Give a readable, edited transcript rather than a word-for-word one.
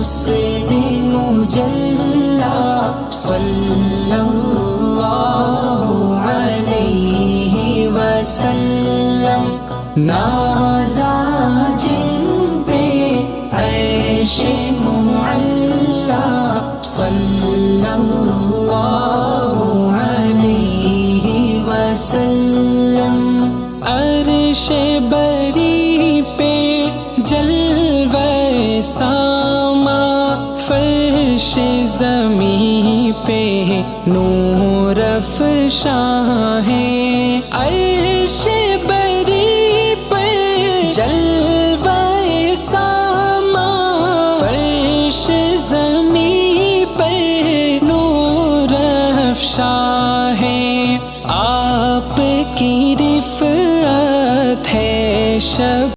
حسن مجلا صلی اللہ علیہ وسلم، نازا جن پہ عرش معلا صلی اللہ علیہ وسلم، عرش بری پہ جلوہ ساما، فرش زمین پہ نور افشاں ہے، عرش بری پر جلوہ ساما، فرش زمین پر نور افشاں ہے، آپ کی رفعت ہے شب